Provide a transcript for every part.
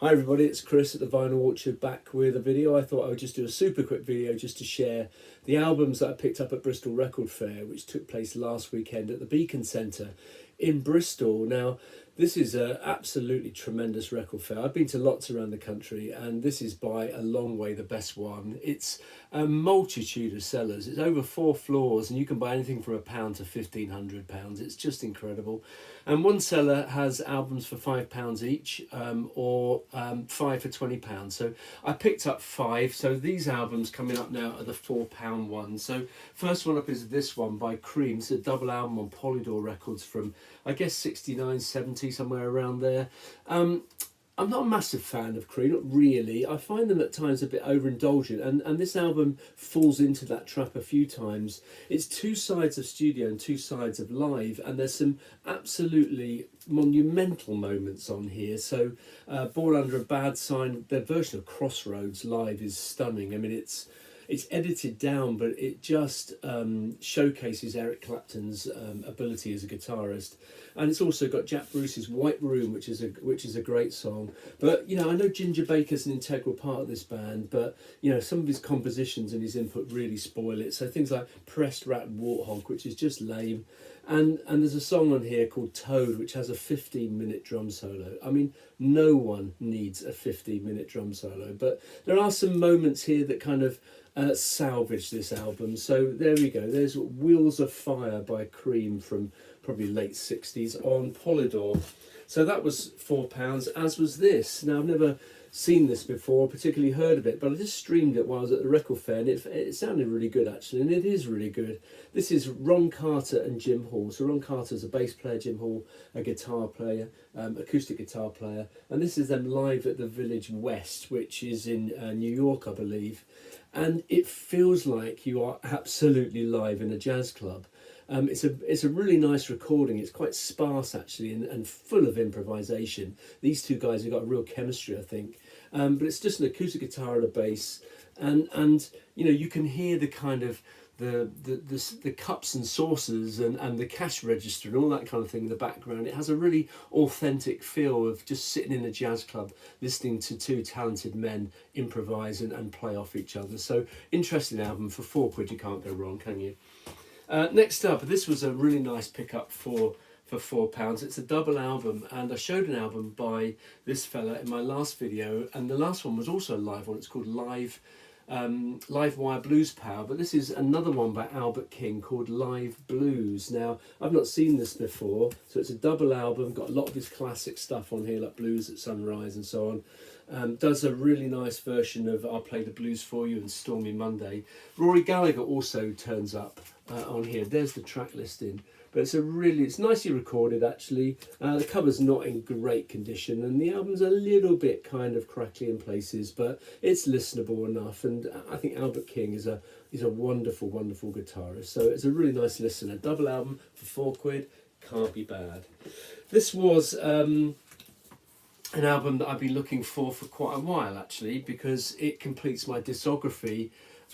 Hi everybody, it's Chris at the Vinyl Orchard back with a video. I thought I would just do a super quick video just to share the albums that I picked up at Bristol Record Fair, which took place last weekend at the Beacon Centre in Bristol. Now, this is an absolutely tremendous record fair. I've been to lots around the country, and this is by a long way the best one. It's a multitude of sellers. It's over 4 floors, and you can buy anything from £1 to £1,500. It's just incredible. And one seller has albums for £5 each, or 5 for £20. So I picked up 5. So these albums coming up now are the £4 ones. So first one up is this one by Cream. It's a double album on Polydor Records from, I guess, 69, 70, somewhere around there. I'm not a massive fan of Cream, not really. I find them at times a bit overindulgent, and this album falls into that trap a few times. It's 2 sides of studio and 2 sides of live, and there's some absolutely monumental moments on here. So Born Under a Bad Sign, their version of Crossroads live is stunning. I mean, it's edited down, but it just showcases Eric Clapton's ability as a guitarist, and it's also got Jack Bruce's White Room, which is a great song. But you know, I know Ginger Baker's an integral part of this band, but you know, some of his compositions and his input really spoil it. So things like Pressed Rat and Warthog, which is just lame, and there's a song on here called Toad, which has a 15-minute drum solo. I mean, no one needs a 15-minute drum solo, but there are some moments here that kind of salvage this album. So there we go. There's Wheels of Fire by Cream from probably late 60s on Polydor. So that was £4, as was this. Now, I've never seen this before, particularly heard of it, but I just streamed it while I was at the record fair, and it sounded really good actually, and it is really good. This is Ron Carter and Jim Hall. So Ron Carter's a bass player, Jim Hall a guitar player, acoustic guitar player, and this is them live at the Village West, which is in New York, I believe, and it feels like you are absolutely live in a jazz club. It's a really nice recording. It's quite sparse actually, and full of improvisation. These 2 guys have got a real chemistry, I think. But it's just an acoustic guitar and a bass, and you know, you can hear the kind of the cups and saucers and the cash register and all that kind of thing in the background. It has a really authentic feel of just sitting in a jazz club listening to 2 talented men improvise and play off each other. So interesting album. For £4, you can't go wrong, can you? Next up, this was a really nice pickup for £4. It's a double album, and I showed an album by this fella in my last video, and the last one was also a live one. It's called Live Wire Blues Power, but this is another one by Albert King called Live Blues. Now, I've not seen this before, so it's a double album, got a lot of his classic stuff on here, like Blues at Sunrise and so on. Does a really nice version of I'll Play the Blues For You and Stormy Monday. Rory Gallagher also turns up on here. There's the track listing. But it's nicely recorded actually. The cover's not in great condition, and the album's a little bit kind of crackly in places, but it's listenable enough. And I think Albert King is a wonderful, wonderful guitarist. So it's a really nice listen. A double album for £4, can't be bad. This was an album that I've been looking for quite a while actually, because it completes my discography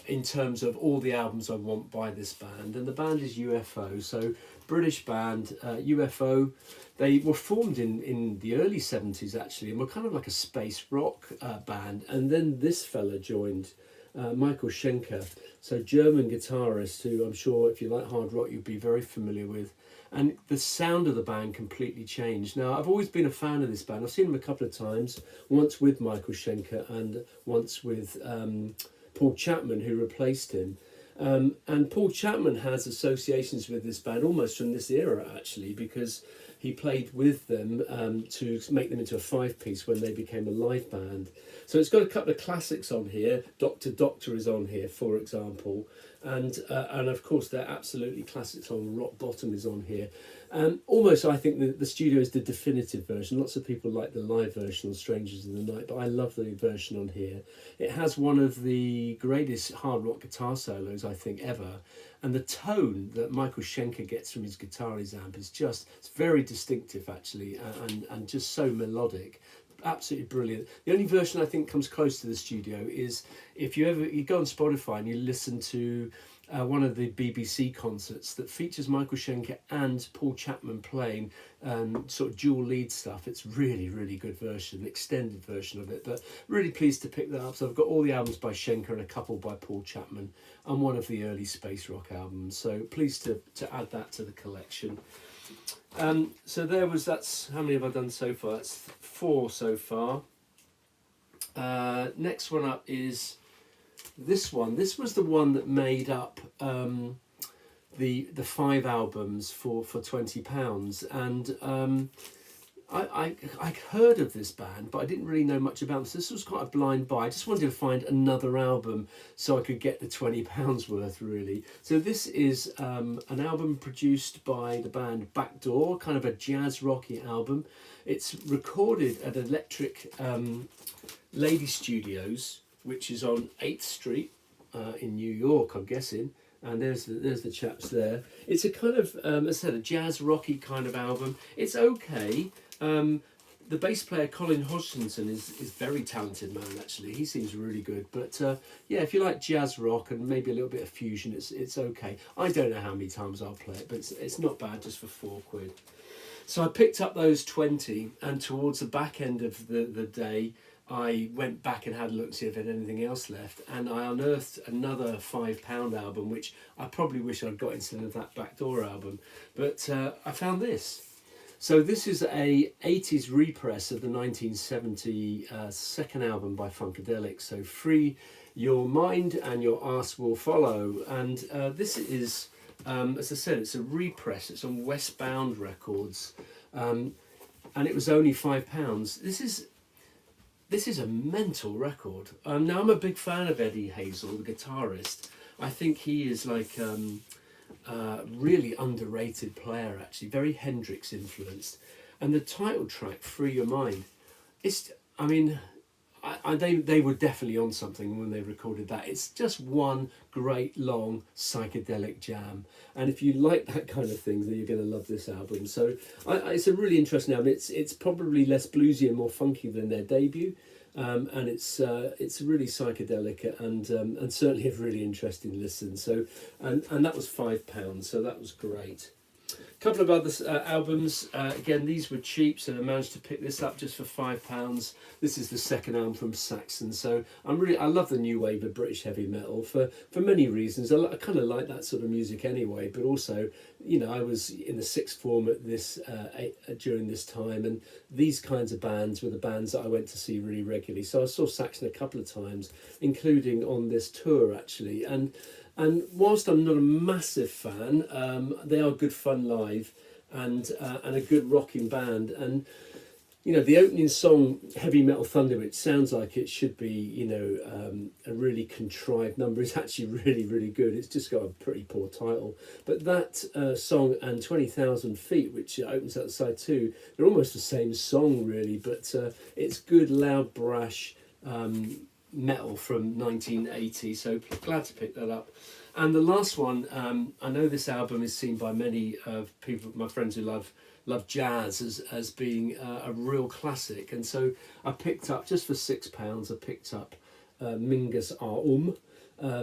in terms of all the albums I want by this band, and the band is UFO. So British band, UFO. They were formed in the early 70s actually, and were kind of like a space rock band, and then this fella joined, Michael Schenker, so German guitarist who I'm sure if you like hard rock you'd be very familiar with. And the sound of the band completely changed. Now, I've always been a fan of this band. I've seen them a couple of times, once with Michael Schenker and once with Paul Chapman, who replaced him. And Paul Chapman has associations with this band almost from this era actually, because he played with them to make them into a 5-piece when they became a live band. So it's got a couple of classics on here. Doctor Doctor is on here, for example, and of course they're absolutely classics on Rock Bottom is on here. Almost, I think the studio is the definitive version. Lots of people like the live version on Strangers in the Night, but I love the version on here. It has one of the greatest hard rock guitar solos, I think, ever. And the tone that Michael Schenker gets from his guitar, his amp, is it's very distinctive, actually, and just so melodic. Absolutely brilliant. The only version I think comes close to the studio is if you go on Spotify and you listen to one of the BBC concerts that features Michael Schenker and Paul Chapman playing sort of dual lead stuff. It's really good version, extended version of it, but really pleased to pick that up. So I've got all the albums by Schenker and a couple by Paul Chapman and one of the early space rock albums. So pleased to add that to the collection. So that's how many have I done so far? That's 4 so far. Next one up is this one. This was the one that made up the 5 albums for £20, and I heard of this band, but I didn't really know much about them. So this was quite a blind buy. I just wanted to find another album so I could get the £20 worth, really. So this is an album produced by the band Backdoor, kind of a jazz rocky album. It's recorded at Electric Lady Studios, which is on 8th Street in New York, I'm guessing. And there's the chaps there. It's a kind of, as I said, a jazz rocky kind of album. It's okay. The bass player Colin Hodgkinson is very talented man, actually. He seems really good. But yeah, if you like jazz rock and maybe a little bit of fusion, it's okay. I don't know how many times I'll play it, but it's not bad just for £4. So I picked up those 20, and towards the back end of the day, I went back and had a look to see if there had anything else left, and I unearthed another £5 album, which I probably wish I'd got instead of that Backdoor album. But I found this. So this is a 80s repress of the 1970 second album by Funkadelic. So Free Your Mind and Your Arse Will Follow. And this is, as I said, it's a repress. It's on Westbound Records, and it was only £5. This is a mental record. Now, I'm a big fan of Eddie Hazel, the guitarist. I think he is like really underrated player, actually, very Hendrix influenced. And the title track, Free Your Mind, I mean, they were definitely on something when they recorded that. It's just one great long psychedelic jam, and if you like that kind of thing, then you're going to love this album. So it's a really interesting album. It's probably less bluesy and more funky than their debut, and it's really psychedelic and certainly a really interesting listen. So and that was £5, so that was great. Couple of other albums. Again, these were cheap, so I managed to pick this up just for £5. This is the second album from Saxon. So I love the new wave of British heavy metal for many reasons. I kind of like that sort of music anyway, but also, you know, I was in the sixth form at this during this time, and these kinds of bands were the bands that I went to see really regularly. So I saw Saxon a couple of times, including on this tour actually, and whilst I'm not a massive fan, they are good fun live and a good rocking band. And, you know, the opening song, Heavy Metal Thunder, which sounds like it should be, you know, a really contrived number, is actually really good. It's just got a pretty poor title. But that song and 20,000 Feet, which opens at the side too, they're almost the same song really, but it's good, loud, brash metal from 1980, so glad to pick that up. And the last one, I know this album is seen by many people, my friends who love jazz, as being a real classic, and so I picked up, just for £6, I picked up Mingus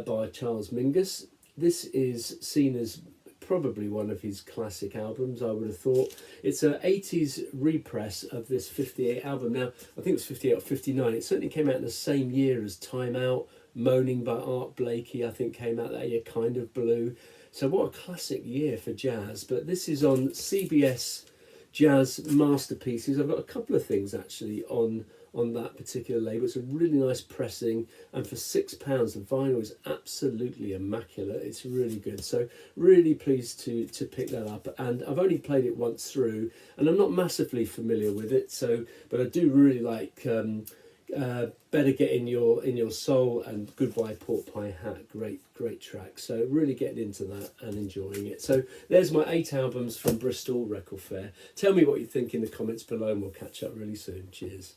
by Charles Mingus. This is seen as probably one of his classic albums, I would have thought. It's an 80s repress of this 58 album. Now, I think it was 58 or 59. It certainly came out in the same year as Time Out. Moaning by Art Blakey, I think, came out that year, Kind of Blue. So what a classic year for jazz. But this is on CBS Jazz Masterpieces. I've got a couple of things actually on that particular label. It's a really nice pressing, and for £6 the vinyl is absolutely immaculate. It's really good, so really pleased to pick that up. And I've only played it once through, and I'm not massively familiar with it, so but I do really like Better Get in Your Soul and Goodbye Pork Pie Hat. Great track, so really getting into that and enjoying it. So there's my 8 albums from Bristol Record Fair. Tell me what you think in the comments below, and we'll catch up really soon. Cheers.